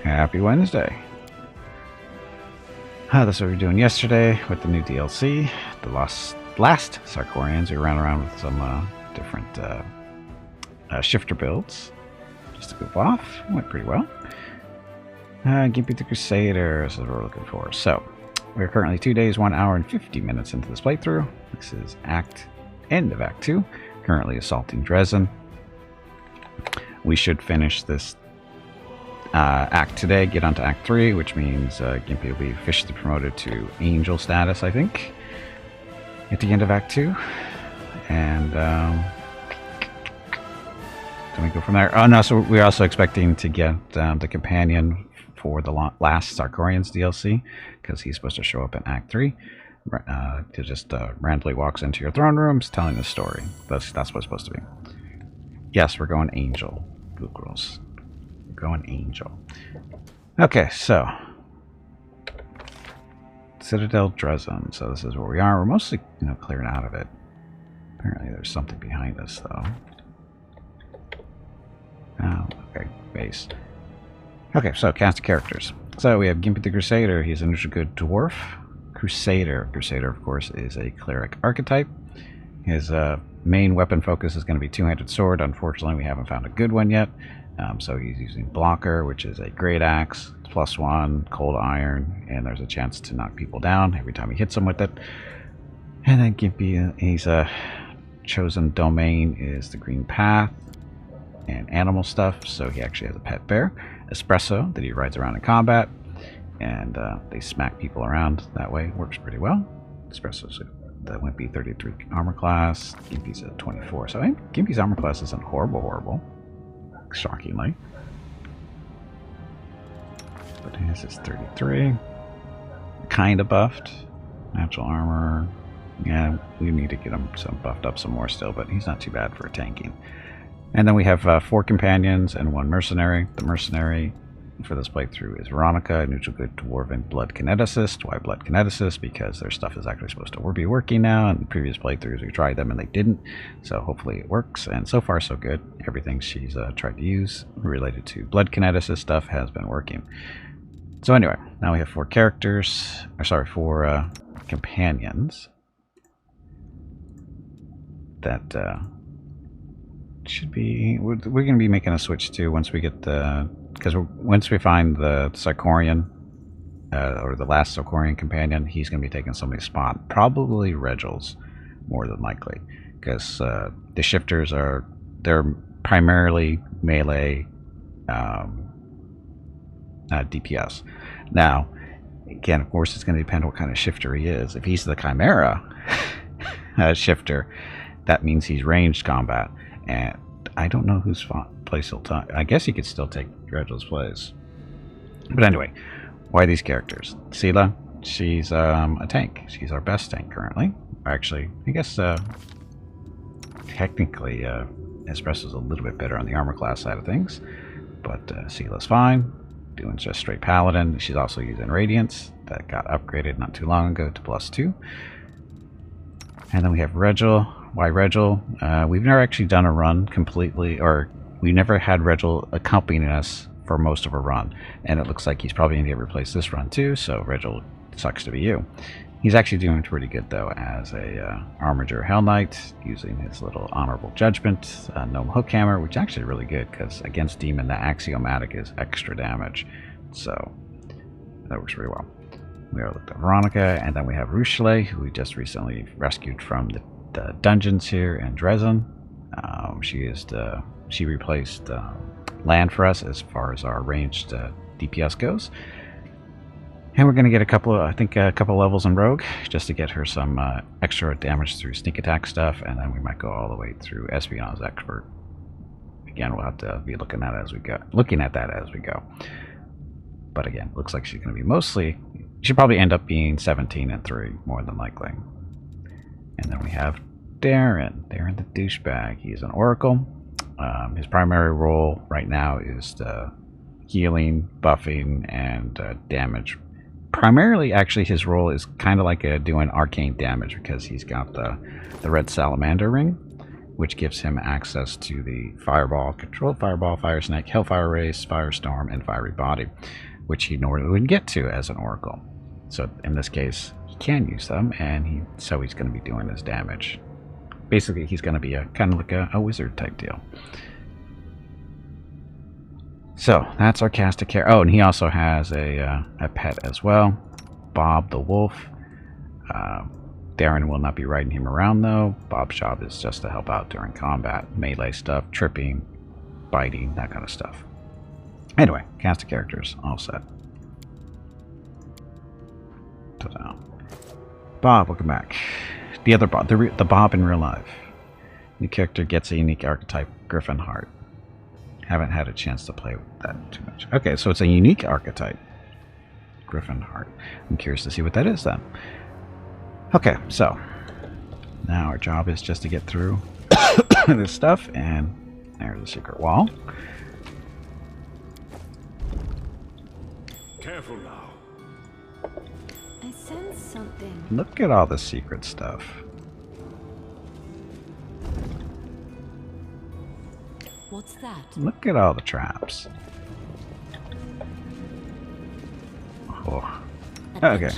Happy Wednesday. That's what we were doing yesterday with the new DLC. The last Sarkorians. We ran around with some different shifter builds. Just to goof off. Went pretty well. Gimpy the Crusader is what we're looking for. So, we're currently 2 days, 1 hour, and 50 minutes into this playthrough. This is end of Act 2. Currently assaulting Drezen. We should finish this Act today, get on to Act 3, which means Gimpy will be officially promoted to Angel status, I think, at the end of Act 2. And then we go from there. Oh no, so we're also expecting to get the companion for the last Sarkorians DLC, because he's supposed to show up in Act 3. To just randomly walks into your throne rooms telling the story. That's what it's supposed to be. Yes, we're going Angel. Googles. We're going Angel. Okay, so Citadel Drezen. So this is where we are. We're mostly, clearing out of it. Apparently there's something behind us, though. Oh, okay, base. Okay, so cast of characters. So we have Gimpy the Crusader. He's a neutral good dwarf. Crusader. Crusader, of course, is a cleric archetype. His main weapon focus is going to be two-handed sword. Unfortunately, we haven't found a good one yet. So he's using Blocker, which is a great axe, +1, cold iron, and there's a chance to knock people down every time he hits them with it. And then Gimpy, he's a chosen domain is the green path and animal stuff. So he actually has a pet bear, Espresso, that he rides around in combat. And they smack people around that way. Works pretty well. Espresso's that would be 33 armor class. Gimpy's at 24. So I think Gimpy's armor class isn't horrible. Shockingly. But his is 33. Kind of buffed. Natural armor. Yeah, we need to get him buffed up some more still, but he's not too bad for tanking. And then we have 4 companions and 1 mercenary. The mercenary for this playthrough is Veronica, neutral good dwarven blood kineticist. Why blood kineticist? Because their stuff is actually supposed to be working now. In previous playthroughs we tried them and they didn't, so hopefully it works. And so far so good. Everything she's tried to use related to blood kineticist stuff has been working. So anyway, now we have 4 characters, or sorry, 4 companions that should be. We're going to be making a switch to once we get the. Because once we find the Sarkorian, or the last Sarkorian companion, he's going to be taking somebody's spot. Probably Regel's, more than likely. Because the shifters they're primarily melee DPS. Now, again, of course, it's going to depend on what kind of shifter he is. If he's the Chimera shifter, that means he's ranged combat. And I don't know whose place he'll take. I guess he could still take Regel's place. But anyway, why these characters? Sela, she's a tank. She's our best tank currently. Actually, I guess technically Espresso's a little bit better on the armor class side of things. But Sela's fine. Doing just straight paladin. She's also using Radiance. That got upgraded not too long ago to +2. And then we have Regel. Why Regel? We've never actually done a run completely, or we never had Regel accompanying us for most of a run, and it looks like he's probably going to get replaced this run too, so Regel, sucks to be you. He's actually doing pretty good though as a Armiger Hell Knight, using his little Honorable Judgment Gnome Hook Hammer, which is actually really good because against Demon the Axiomatic is extra damage, so that works really well. We are looked at Veronica, and then we have Ruchelet, who we just recently rescued from the dungeons here in Drezen. She replaced land for us as far as our ranged DPS goes, and we're going to get a couple levels in Rogue just to get her some extra damage through sneak attack stuff, and then we might go all the way through Espionage Expert. Again, we'll have to be looking at that as we go. But again, looks like she's going to be she'll probably end up being 17 and 3 more than likely. And then we have Darren the douchebag. He's an Oracle. His primary role right now is healing, buffing, and damage. Primarily, actually, his role is kind of like doing arcane damage because he's got the red salamander ring. which gives him access to the Fireball, Controlled Fireball, Fire Snake, Hellfire Race, Firestorm, and Fiery Body, which he normally wouldn't get to as an Oracle. So in this case, he can use them, and so he's going to be doing his damage. Basically, he's going to be kind of like a wizard type deal. So that's our cast of characters. Oh, and he also has a pet as well, Bob the Wolf. Darren will not be riding him around though. Bob's job is just to help out during combat, melee stuff, tripping, biting, that kind of stuff. Anyway, cast of characters, all set. Ta-da. Bob, welcome back. The other Bob, the Bob in real life. The character gets a unique archetype, Griffin Heart. Haven't had a chance to play with that too much. Okay, so it's a unique archetype, Griffin Heart. I'm curious to see what that is then. Okay, so now our job is just to get through this stuff, and there's a secret wall. Careful now. I sense something. Look at all the secret stuff. What's that? Look at all the traps. Oh. Okay.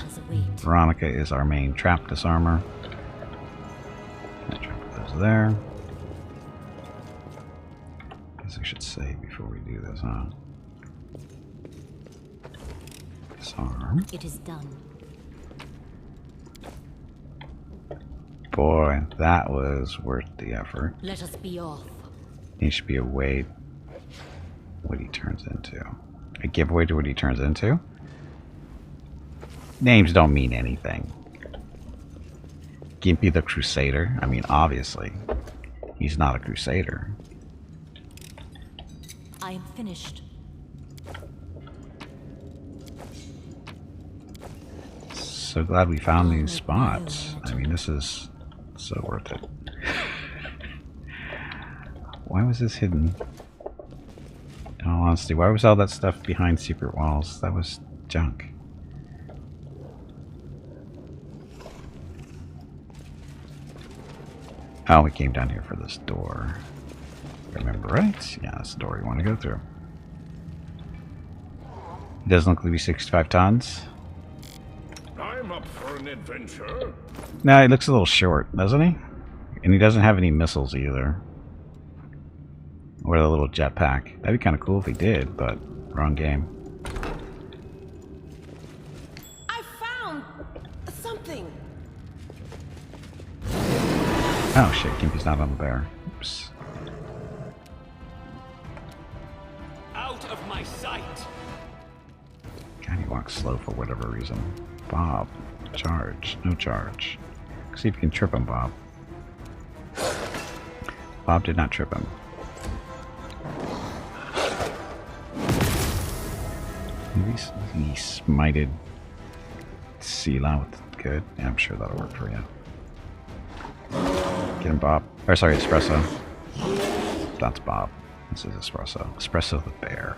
Veronica is our main trap disarmer. That trap goes there. Guess I should save before we do this, huh? Disarm. It is done. Boy, that was worth the effort. Let us be off. He should be a way what he turns into. A giveaway to what he turns into? Names don't mean anything. Gimpy the Crusader? I mean, obviously. He's not a Crusader. I am finished. So glad we found these spots. I mean, this is so worth it. Why was this hidden? In all honesty, why was all that stuff behind secret walls? That was junk. Oh, we came down here for this door. Remember right? Yeah, that's the door you want to go through. It doesn't look like to be 65 tons. I'm up for an adventure. No, he looks a little short, doesn't he? And he doesn't have any missiles either. Or a little jetpack. That'd be kind of cool if he did, but wrong game. I found something. Oh shit, Gimpy's not on the bear. Oops. Out of my sight. God, he walks slow for whatever reason. Bob. Charge. No charge. See if you can trip him, Bob. Bob did not trip him. Maybe he smited Sela with good. Yeah, I'm sure that'll work for you. Get him, Bob. Or sorry, Espresso. That's Bob. This is Espresso. Espresso the bear.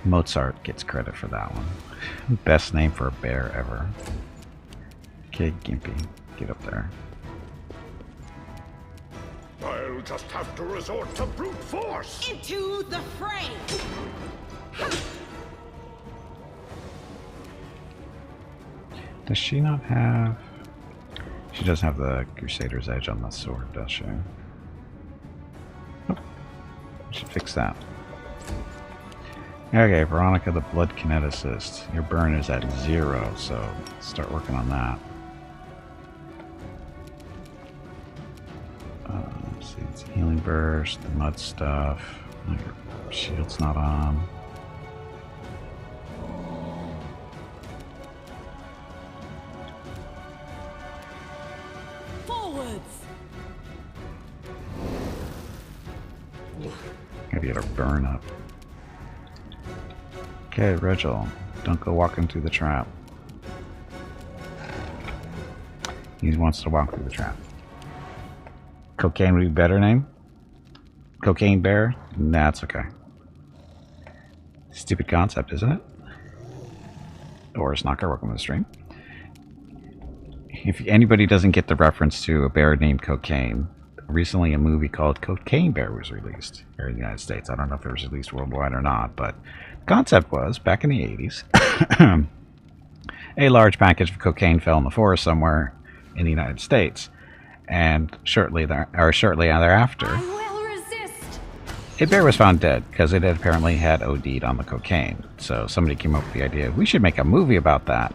Mozart gets credit for that one. Best name for a bear ever. Okay, Gimpy, get up there. I'll just have to resort to brute force. Into the fray. Does she not have... She doesn't have the Crusader's Edge on the sword, does she? Oh, we should fix that. Okay, Veronica the Blood Kineticist. Your burn is at 0, so start working on that. Let's see, it's Healing Burst, the Mud stuff. Your shield's not on. Gotta get our burn up. Okay, Regil, don't go walking through the trap. He wants to walk through the trap. Cocaine would be a better name? Cocaine Bear? That's okay. Stupid concept, isn't it? Or it's not gonna work on the stream. If anybody doesn't get the reference to a bear named Cocaine, recently a movie called Cocaine Bear was released here in the United States. I don't know if it was released worldwide or not, but the concept was, back in the 80s, a large package of cocaine fell in the forest somewhere in the United States. And shortly thereafter, I will resist. a bear was found dead because it had apparently had OD'd on the cocaine. So somebody came up with the idea, we should make a movie about that.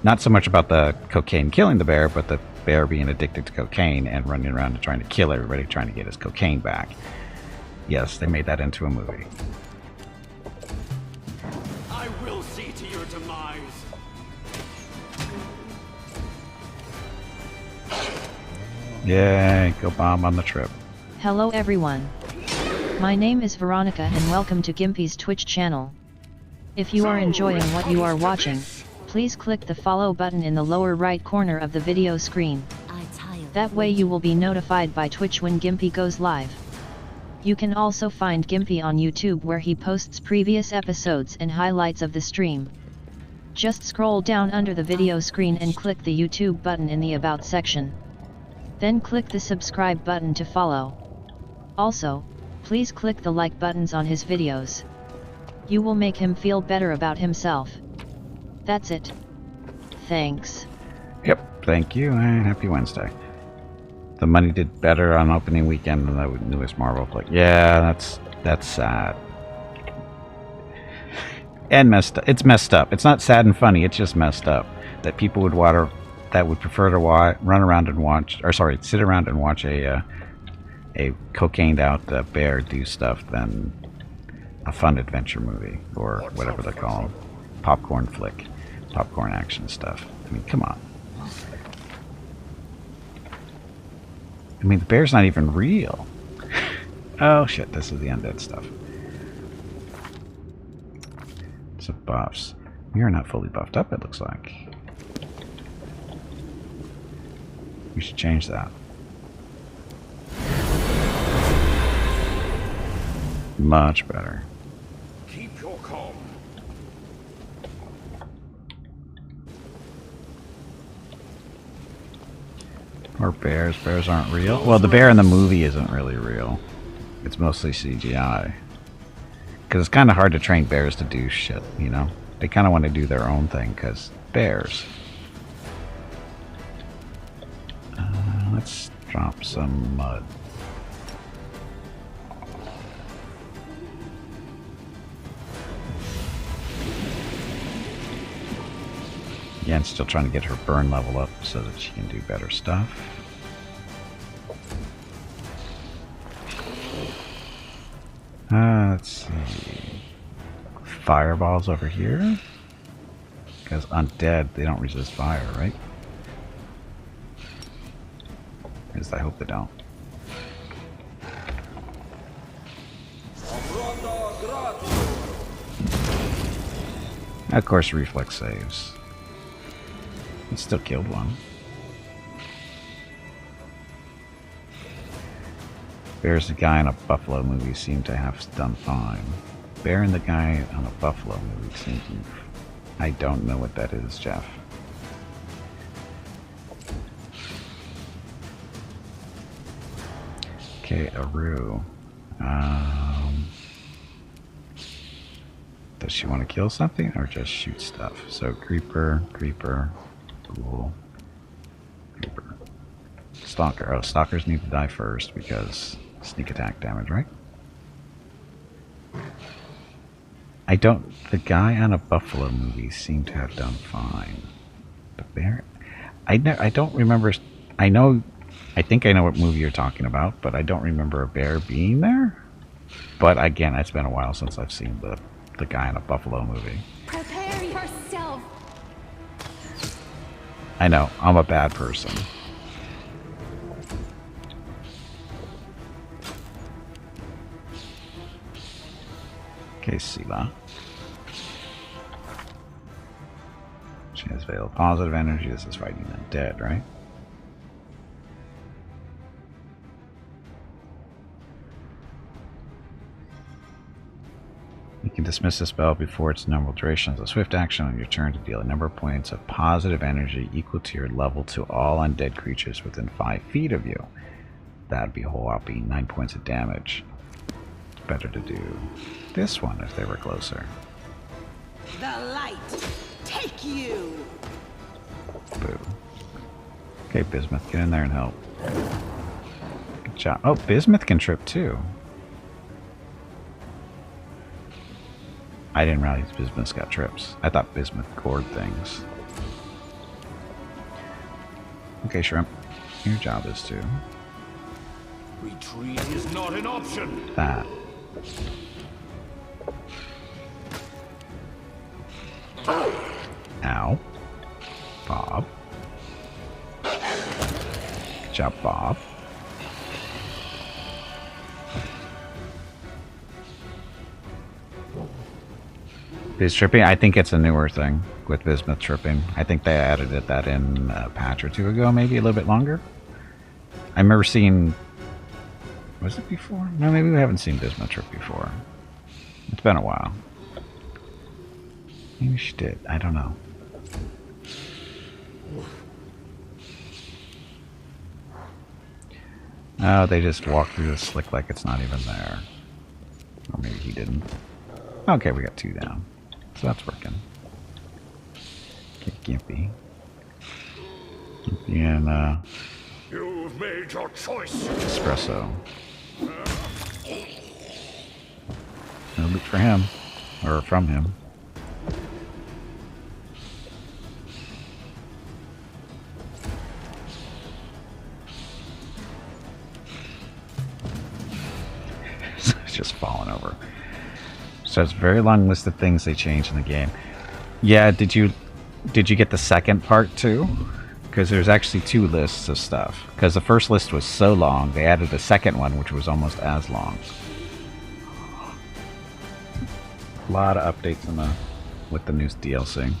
Not so much about the cocaine killing the bear, but the bear being addicted to cocaine and running around and trying to kill everybody, trying to get his cocaine back. Yes, they made that into a movie. I will see to your demise. Yay, go bomb on the trip. Hello everyone. My name is Veronica and welcome to Gimpy's Twitch channel. If you are enjoying what you are watching, please click the follow button in the lower right corner of the video screen. That way you will be notified by Twitch when Gimpy goes live. You can also find Gimpy on YouTube where he posts previous episodes and highlights of the stream. Just scroll down under the video screen and click the YouTube button in the About section. Then click the subscribe button to follow. Also, please click the like buttons on his videos. You will make him feel better about himself. That's it. Thanks. Yep, thank you, and happy Wednesday. The money did better on opening weekend than the newest Marvel flick. Yeah, that's sad. And messed up. It's messed up. It's not sad and funny, it's just messed up. That people would prefer to run around and watch, or sorry, sit around and watch a cocained out bear do stuff than a fun adventure movie, or whatever they call them. Popcorn flick. Popcorn action stuff. I mean, come on. I mean, the bear's not even real. Oh shit, this is the undead stuff. Some buffs. We are not fully buffed up, it looks like. We should change that. Much better. Keep your calm. Or bears. Bears aren't real. Well, the bear in the movie isn't really real. It's mostly CGI. Because it's kind of hard to train bears to do shit, you know? They kind of want to do their own thing, because bears. Let's drop some mud. Again, still trying to get her burn level up so that she can do better stuff. Let's see. Fireballs over here. Because undead, they don't resist fire, right? At least I hope they don't. Of course, reflex saves. It still killed one. Bears the guy in a buffalo movie seem to have done fine. Bear and the guy on a buffalo movie seem to... I don't know what that is, Jeff. Okay, Aru. Does she want to kill something or just shoot stuff? So creeper, creeper, ghoul, creeper. Stalker. Oh, stalkers need to die first because sneak attack damage, right? I don't... The guy on a buffalo movie seemed to have done fine. The bear... I don't remember... I think I know what movie you're talking about, but I don't remember a bear being there. But again, it's been a while since I've seen the guy in a buffalo movie. Prepare yourself. I know, I'm a bad person. Okay, Sila. She has veil of positive energy. This is fighting undead, right? You can dismiss the spell before its normal duration as a swift action on your turn to deal a number of points of positive energy equal to your level to all undead creatures within 5 feet of you. that'd be a whole whopping 9 points of damage. It's better to do this one if they were closer. The light, take you. Boo. Okay, Bismuth, get in there and help. Good job. Oh, Bismuth can trip too. I didn't realize Bismuth's got trips. I thought Bismuth gored things. Okay, Shrimp. Your job is to... Retreat is not an option. that. Ow. Bob. Good job, Bob. Biz tripping, I think it's a newer thing with Bismuth tripping. I think they added that in a patch or two ago, maybe a little bit longer. I remember seeing... Was it before? No, maybe we haven't seen Bismuth trip before. It's been a while. Maybe she did. I don't know. Oh, they just walk through the slick like it's not even there. Or maybe he didn't. Okay, we got 2 down. So that's working. Okay, Gimpy. Gimpy and, You've made your choice. Espresso. No loot for him. Or from him. It's just falling over. So it's a very long list of things they changed in the game. Yeah, did you get the second part too? Because there's actually 2 lists of stuff. Because the first list was so long, they added a second one which was almost as long. A lot of updates in with the new DLC.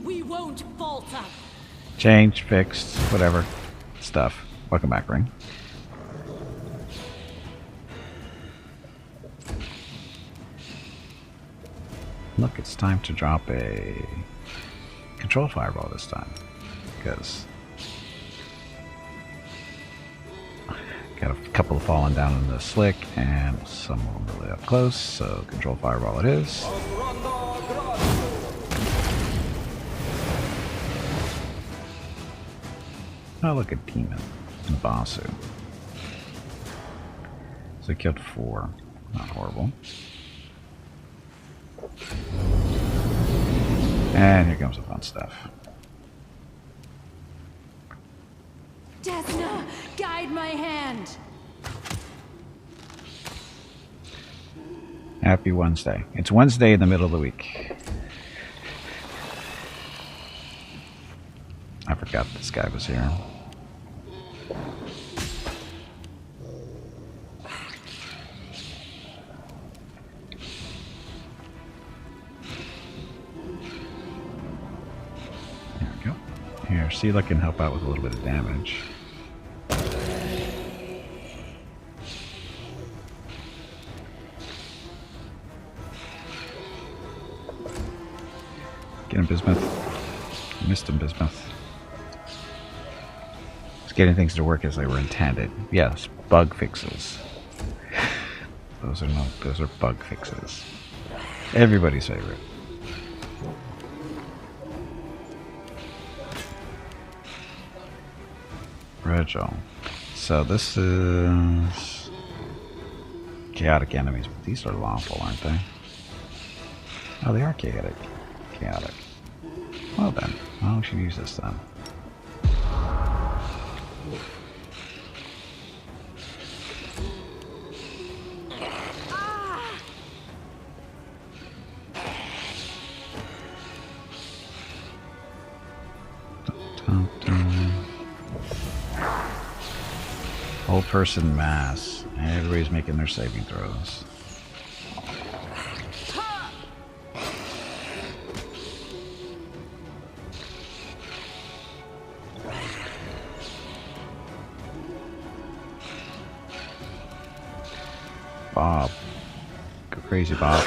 We won't falter. Changed, fixed, whatever stuff. Welcome back, Ring. Look, it's time to drop a control fireball this time. Because got a couple falling down in the slick and some of them really up close, so control fireball it is. Oh, look at Demon and Basu. So they killed 4. Not horrible. And here comes the fun stuff. Desna, guide my hand. Happy Wednesday. It's Wednesday in the middle of the week. I forgot this guy was here. There we go. Here, see if I can help out with a little bit of damage. Get him, Bismuth. Missed him, Bismuth. It's getting things to work as they were intended. Yes, bug fixes. Those are bug fixes. Everybody's favorite. Fragile. So this is chaotic enemies, but these are lawful, aren't they? Oh, they are chaotic. Chaotic. Well then, well, we should use this then. Dun, dun, dun. Whole person mass. Everybody's making their saving throws. Bob. Go crazy, Bob.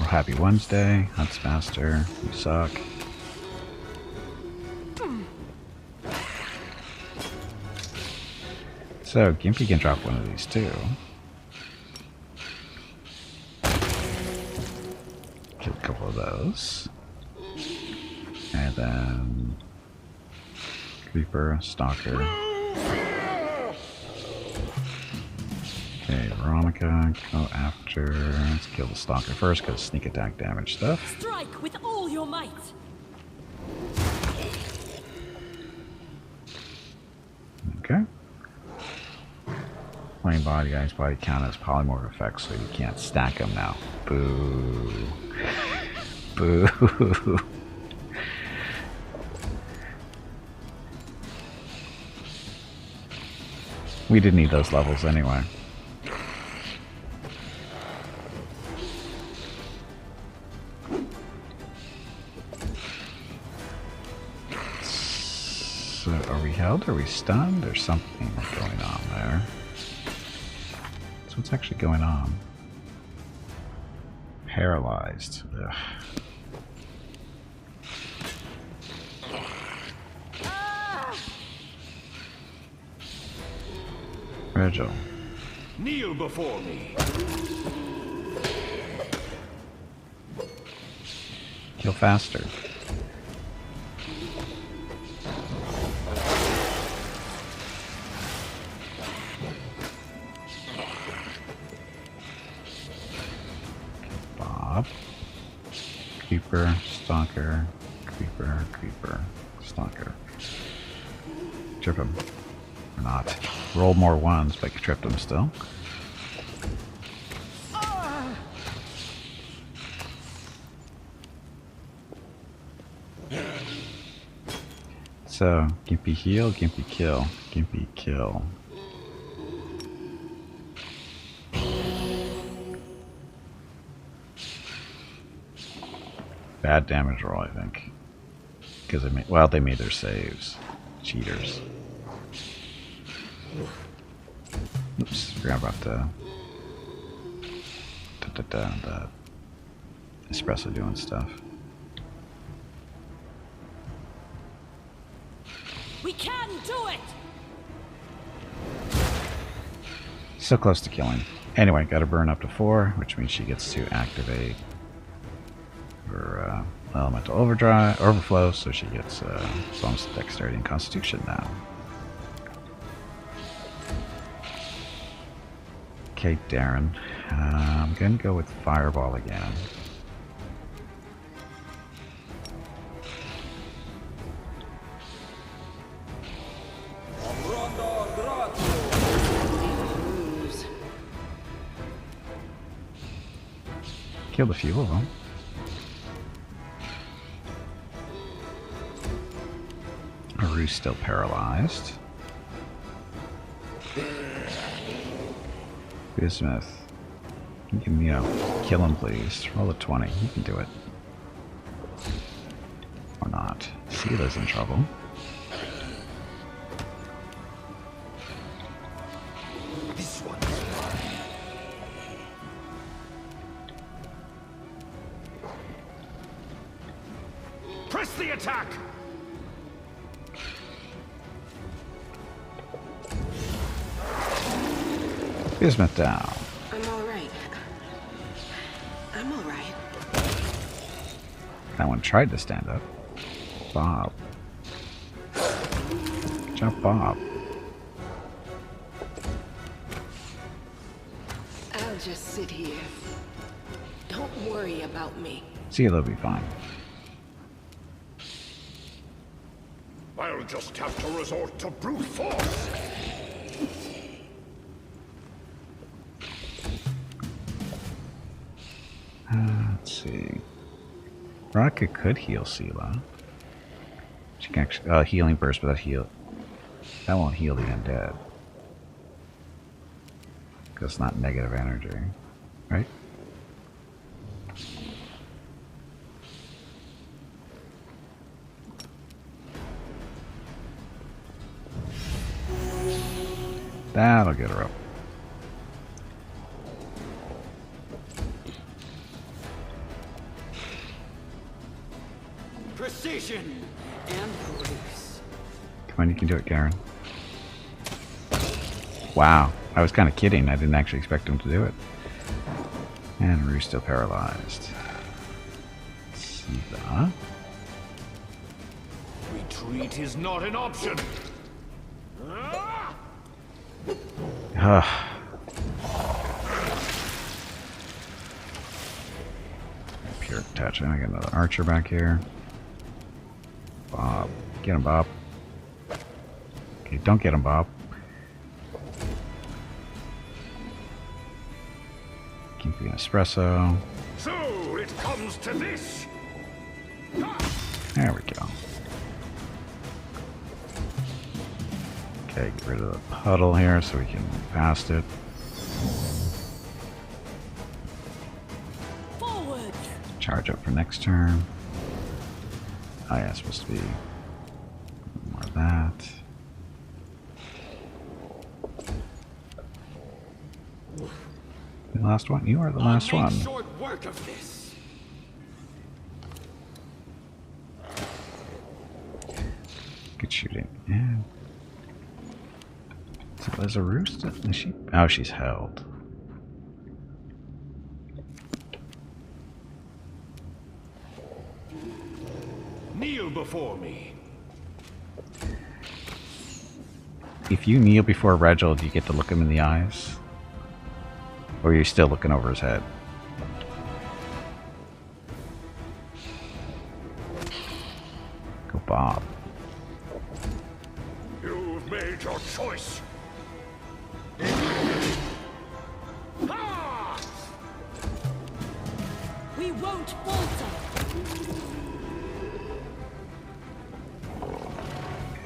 We're Happy Wednesday. Hunts Master. You suck. So, Gimpy can drop one of these too. Kill a couple of those. And then... Creeper, Stalker. Okay, Veronica, go after... Let's kill the Stalker first, because sneak attack damage stuff. Strike with all your might. Okay. Plain body, ice body count as polymorph effects, so you can't stack them now. Boo. Boo. We didn't need those levels anyway. So, are we held? Are we stunned? There's something going on there. So what's actually going on? Paralyzed. Ugh. Virgil. Kneel before me. Kill faster. Bob. Creeper, Stalker, Creeper, Creeper, Stalker. Trip him. Or not. Roll more ones, but you tripped him still. So, Gimpy heal, Gimpy kill, Gimpy kill. Bad damage roll, I think. Because they made, well, they made their saves. Cheaters. Oops, forgot about the espresso doing stuff. We can do it. So close to killing. Anyway, got to burn up to 4, which means she gets to activate her elemental overflow, so she gets bonus to dexterity and constitution now. Okay, Darren. I'm going to go with Fireball again. Killed a few of them. Haru's still paralyzed. Bismuth. You can, kill him, please. Roll a 20. You can do it. Or not. Sela's in trouble. This one. Press the attack. Bismuth down. I'm all right. I'm all right. That one tried to stand up. Bob. Good job, Bob. I'll just sit here. Don't worry about me. Sela will be fine. I'll just have to resort to brute force. Let's see. Veronica could heal Sela. She can actually healing burst, but that won't heal the undead. Because it's not negative energy, right? That'll get her up. precision and grace. Come on, you can do it, Garen. Wow, I was kind of kidding. I didn't actually expect him to do it. And Rue's still paralyzed. Siva. Retreat is not an option. Pure attachment. I got another archer back here. Bob. Get him, Bob. Okay, don't get him, Bob. Gimpy and espresso. So it comes to this. There we go. Okay, get rid of the puddle here so we can move past it. Forward. Charge up for next turn. Oh yeah, it's supposed to be more of that. The last one? You are the last I'll one. make short work of this. Good shooting. Yeah. So there's a roost? Is she? Oh, she's held. Kneel before me. If you kneel before Reginald, do you get to look him in the eyes? Or are you still looking over his head? Go Bob. You've made your choice. We won't falter.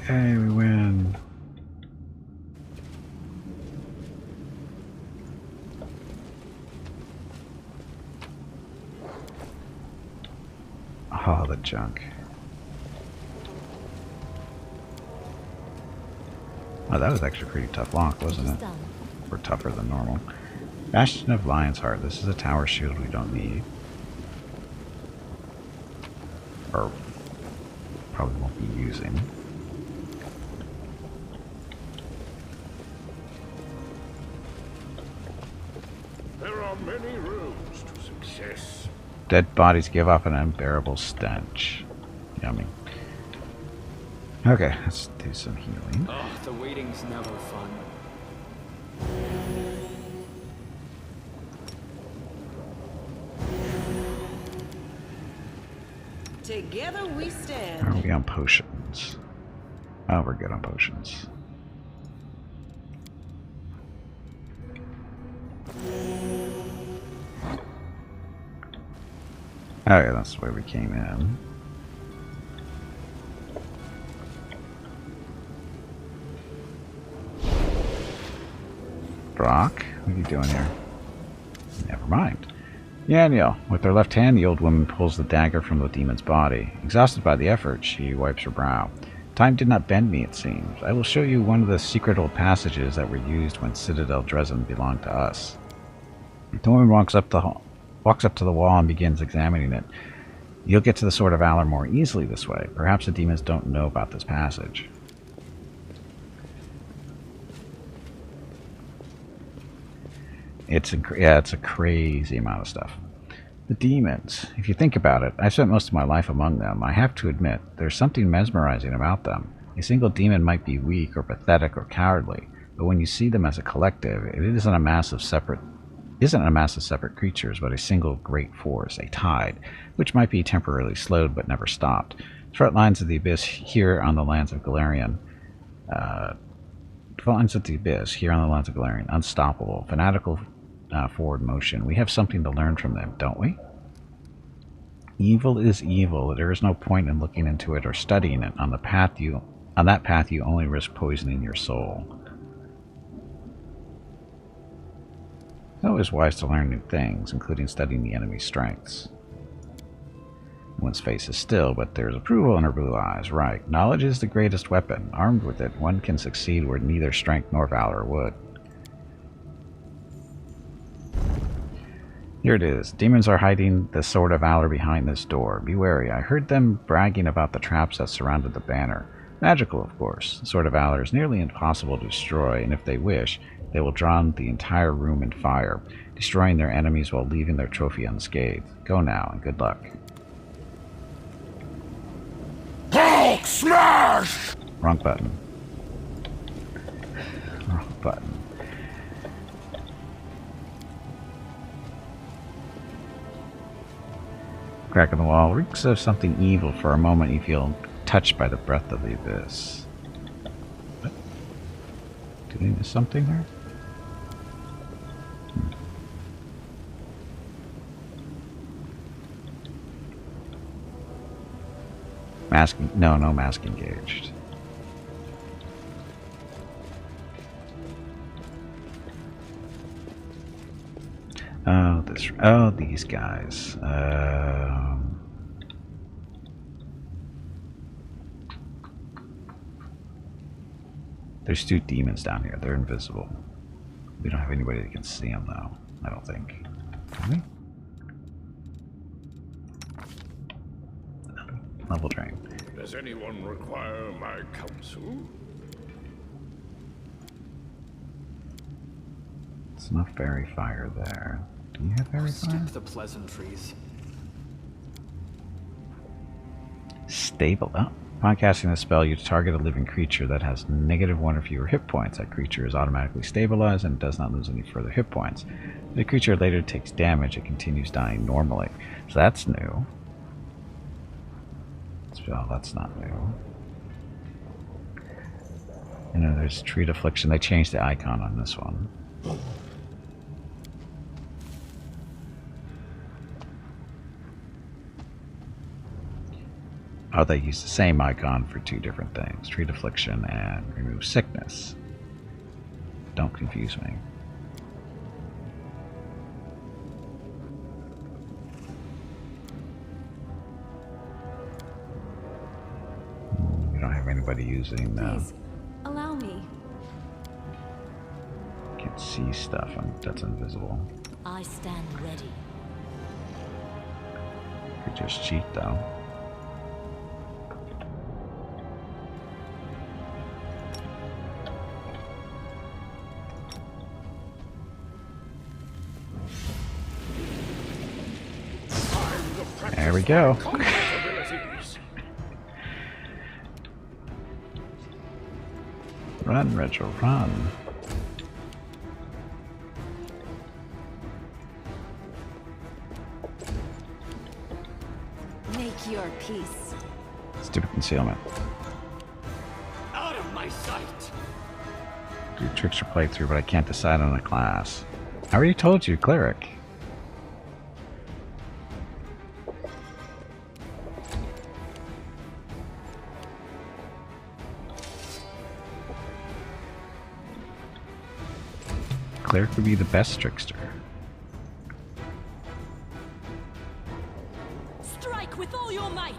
Hey, we win. Oh, the junk. Oh, that was actually a pretty tough lock, wasn't it? Or tougher than normal. Bastion of Lion's Heart. This is a tower shield we don't need. Or probably won't be using. There are many roads to success. Dead bodies give off an unbearable stench. Yummy. Okay, let's do some healing. Oh, the waiting's never fun. Together we How are stand. we on potions? Oh, we're good on potions. Oh yeah, that's the way we came in. Brock, what are you doing here? Never mind. Yeah, Neil. With her left hand, the old woman pulls the dagger from the demon's body. Exhausted by the effort, she wipes her brow. Time did not bend me, it seems. I will show you one of the secret old passages that were used when Citadel Drezen belonged to us. The woman walks up to the wall and begins examining it. You'll get to the Sword of Valor more easily this way. Perhaps the demons don't know about this passage. It's a crazy amount of stuff. The demons, if you think about it, I've spent most of my life among them. I have to admit, there's something mesmerizing about them. A single demon might be weak or pathetic or cowardly, but when you see them as a collective, it isn't a mass of separate creatures, but a single great force, a tide, which might be temporarily slowed but never stopped. The front lines of the Abyss here on the lands of Galarian, unstoppable, fanatical forward motion. We have something to learn from them, don't we? Evil is evil. There is no point in looking into it or studying it. On that path, you only risk poisoning your soul. It's always wise to learn new things, including studying the enemy's strengths. One's face is still, but there's approval in her blue eyes. Right. Knowledge is the greatest weapon. Armed with it, one can succeed where neither strength nor valor would. Here it is. Demons are hiding the Sword of Valor behind this door. Be wary. I heard them bragging about the traps that surrounded the banner. Magical, of course. The Sword of Valor is nearly impossible to destroy, and if they wish, they will drown the entire room in fire, destroying their enemies while leaving their trophy unscathed. Go now, and good luck. Hulk smash! Wrong button. Wrong button. Crack in the wall reeks of something evil. For a moment you feel touched by the breath of the abyss. What? Did we miss something there? Masking? No mask engaged. Oh, these guys. There's 2 demons down here. They're invisible. We don't have anybody that can see them, though. I don't think. Can we? Level drain. Does anyone require my counsel? It's enough fairy fire there. Do you have fairy fire? Skip the pleasantries. Stable. Oh. Upon casting the spell, you target a living creature that has -1 or fewer hit points. That creature is automatically stabilized and does not lose any further hit points. If the creature later takes damage, it continues dying normally. So that's new. Spell, that's not new. And then there's Treat Affliction. They changed the icon on this one. Oh, they use the same icon for 2 different things. Treat Affliction and Remove Sickness. Don't confuse me. We don't have anybody using Please, allow me. Can't see stuff. That's invisible. I stand ready. Could just cheat though. There we go. Run, Retro, run. Make your peace. Stupid concealment. Out of my sight! Do tricks or playthrough, but I can't decide on a class. I already told you, Cleric. Cleric would be the best trickster. Strike with all your might.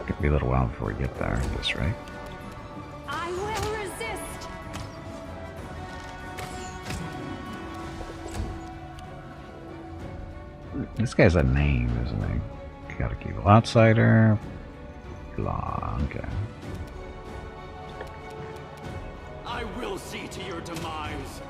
Could be a little while before we get there, I guess, right? I will resist. This guy's a name, isn't he? Chaotic Evil Outsider. Blah, okay. I will see to your demise.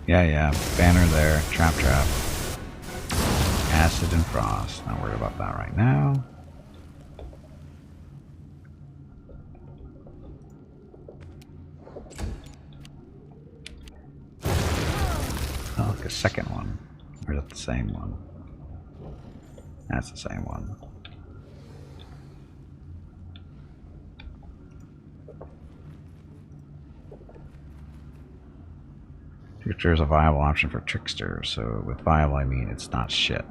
Yeah. Banner there. Trap. Acid and Frost. Not worried about that right now. Oh, look, a second one. Or is that the same one? That's the same one. Trickster is a viable option for Trickster, so with viable I mean it's not shit.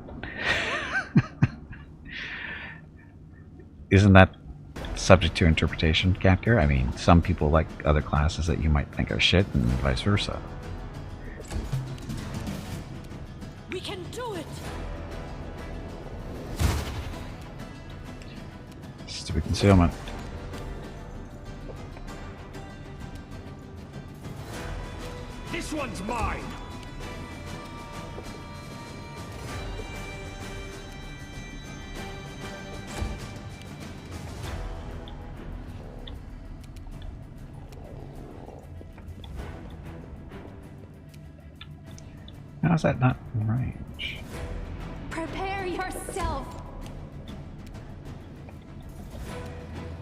Isn't that subject to interpretation, Captor? I mean, some people like other classes that you might think are shit, and vice versa. We can do it. Stupid concealment. This one's mine! How's that not in range? Prepare yourself.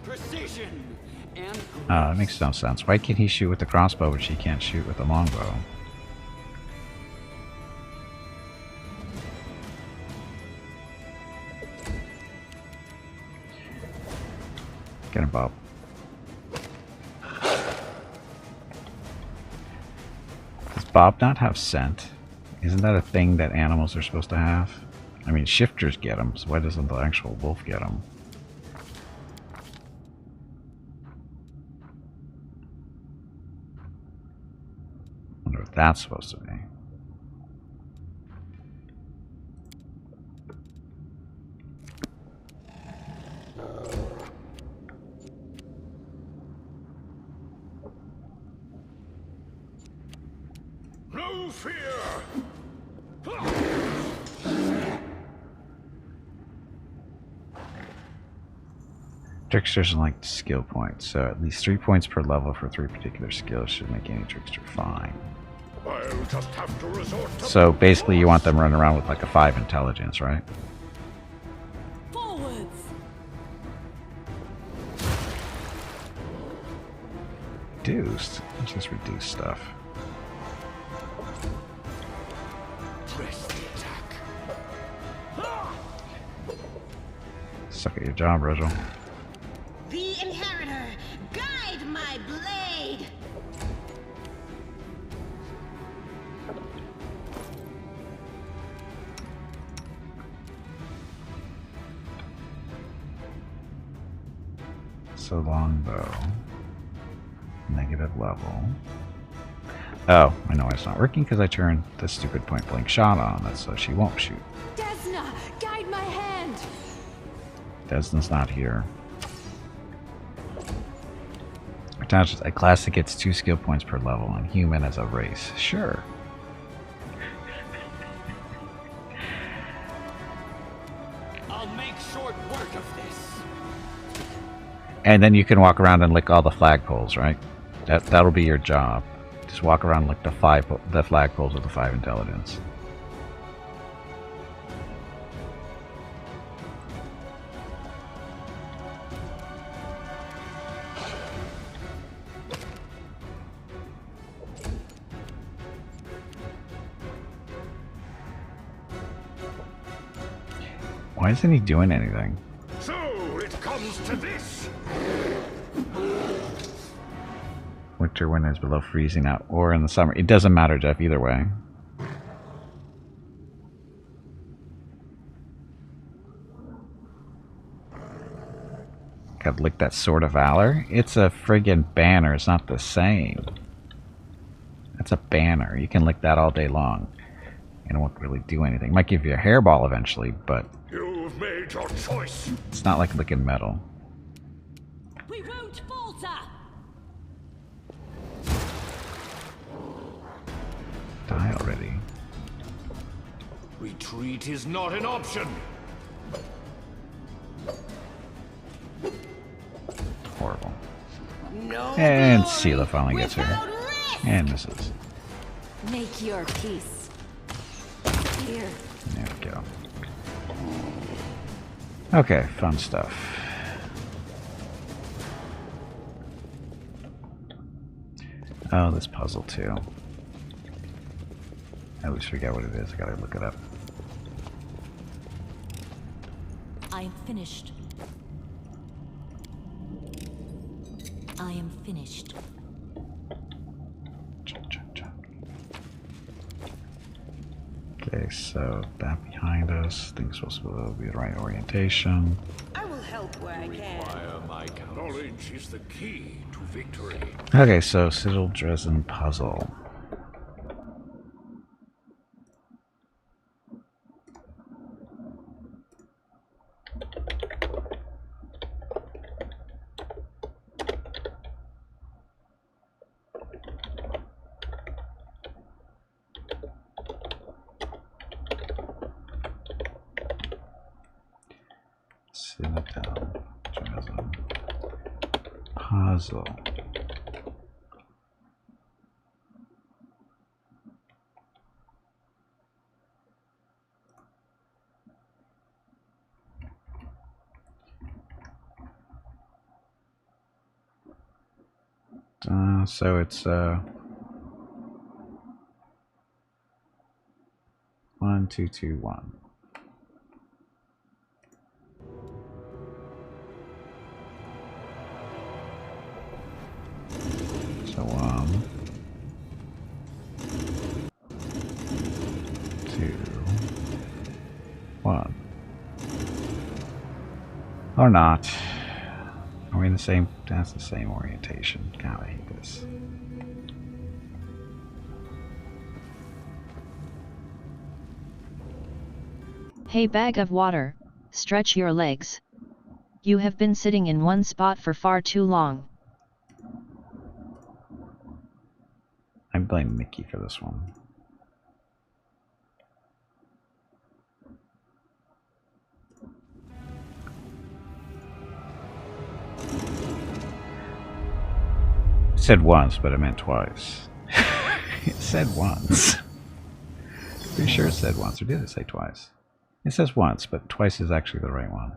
Precision and Oh, that makes no sense. Why can he shoot with the crossbow, but she can't shoot with the longbow? Get him, Bob. Does Bob not have scent? Isn't that a thing that animals are supposed to have? I mean, shifters get them, so why doesn't the actual wolf get them? Wonder what that's supposed to be. No fear! Tricksters are like skill points, so at least 3 points per level for 3 particular skills should make any trickster fine. I'll just have to resort to So basically you want them running around with like a 5 intelligence, right? Forwards. Reduced? Let's just reduce stuff. press the attack. Suck at your job, Rachel. The Inheritor, guide my blade! So longbow. Negative level. Oh, I know it's not working because I turned the stupid point blank shot on it, so she won't shoot. Desna, guide my hand. Desna's not here. Attached a class that gets 2 skill points per level and human as a race. Sure. I'll make short work of this. And then you can walk around and lick all the flagpoles, right? That'll be your job. Just walk around and lick the flagpoles with the 5 intelligence. Why isn't he doing anything? So it comes to this. Winter when it's below freezing out, or in the summer. It doesn't matter, Jeff, either way. Gotta lick that Sword of Valor. It's a friggin' banner. It's not the same. That's a banner. You can lick that all day long. And it won't really do anything. It might give you a hairball eventually, but You've made your choice. it's not like licking metal. We won't falter. Die already. Retreat is not an option. Horrible. No And glory Sela finally gets her. without risk. And misses. Make your peace. Here. There we go. Okay, fun stuff. Oh, this puzzle too. I always forget what it is. I gotta look it up. I am finished. I am finished. Okay, so that behind us. Things supposed to be the right orientation. I will help where I can. Knowledge is the key to victory. Okay, so Sigil Drezen puzzle. Citadel Drezen puzzle. So it's 1, 2, 2, 1. So 1, 2, 1. Or not. Are we in the same? That's the same orientation. God, I hate this. Hey bag of water, stretch your legs. You have been sitting in one spot for far too long. I blame Mickey for this one. It said once, but it meant twice. It said once. Pretty sure it said once, or did it say twice? It says once, but twice is actually the right one.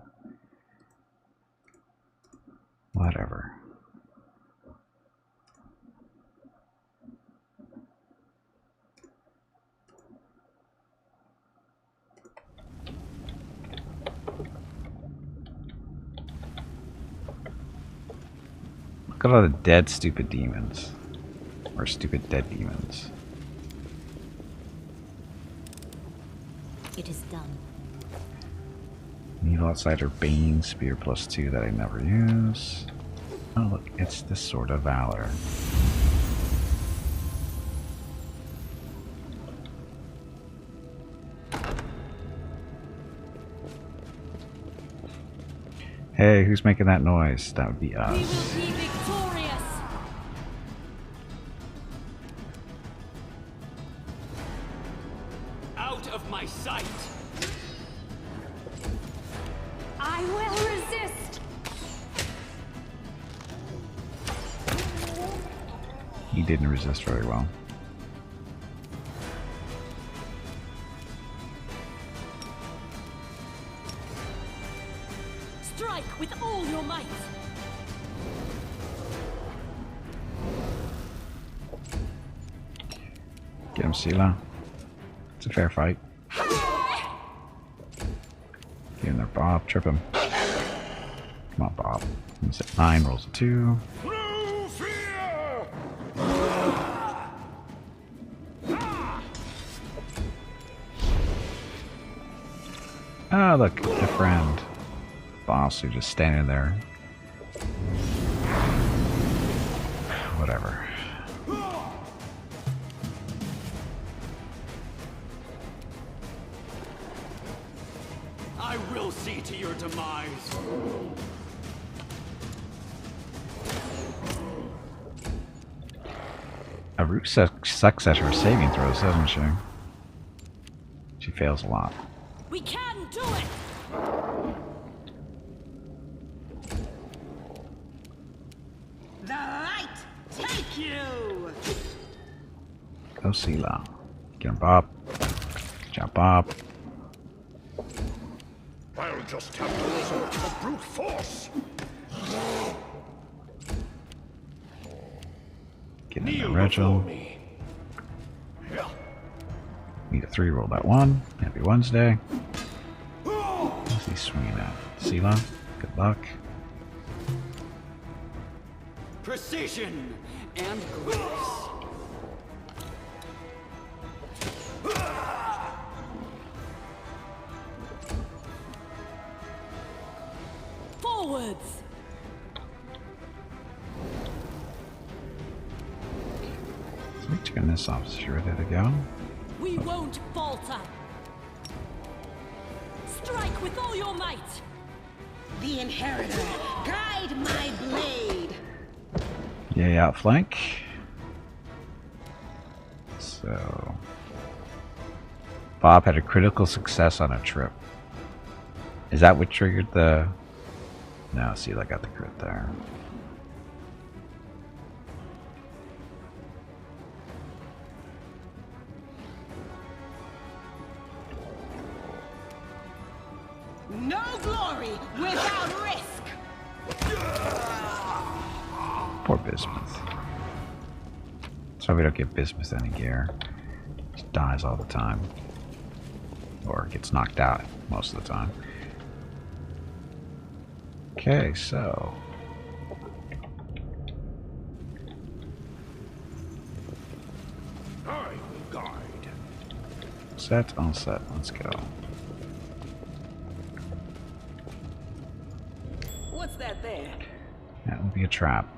Whatever. Look at all the dead stupid demons. Or stupid dead demons. It is done. Evil Outsider Bane Spear +2 that I never use. Oh look, it's the Sword of Valor. Hey, who's making that noise? That would be us. We will be victorious. Out of my sight! I will resist. He didn't resist very well. Strike with all your might. Get him, Sela. It's a fair fight. Get in there, Bob. Trip him. Come on, Bob. He's at 9, rolls a 2. Through fear! Oh, look, a friend. Boss who's just standing there. Whatever. I will see to your demise. Aru sucks at her saving throws, doesn't she? She fails a lot. We can do it. The light take you! Go, Sela. Get him, Bob. Good job, Bob. I'll just have to resort to brute force. Get in there, Kneel before Rachel. me. Need a 3, roll that 1. Happy Wednesday. What's he swinging at? Sela, good luck. Precision and grace. Getting this officer ready to go. We won't falter. Strike with all your might. The Inheritor, guide my blade. Yay, outflank. So, Bob had a critical success on a trip. Is that what triggered the... No, see, I got the crit there. No glory without risk. Poor Bismuth. So we don't give Bismuth any gear. Just dies all the time. Or gets knocked out most of the time. Okay, so... I will guide. Set on set. Let's go. What's that there? That will be a trap.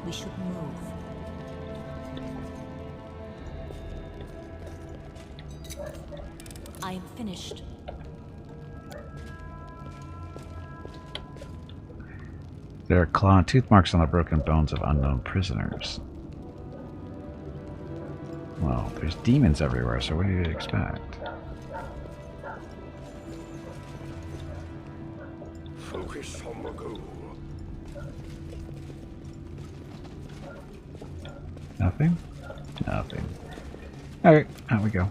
We should move. I am finished. There are claw and tooth marks on the broken bones of unknown prisoners. Well, there's demons everywhere, so what do you expect? Focus on the goal. Nothing? Nothing. Alright, out we go.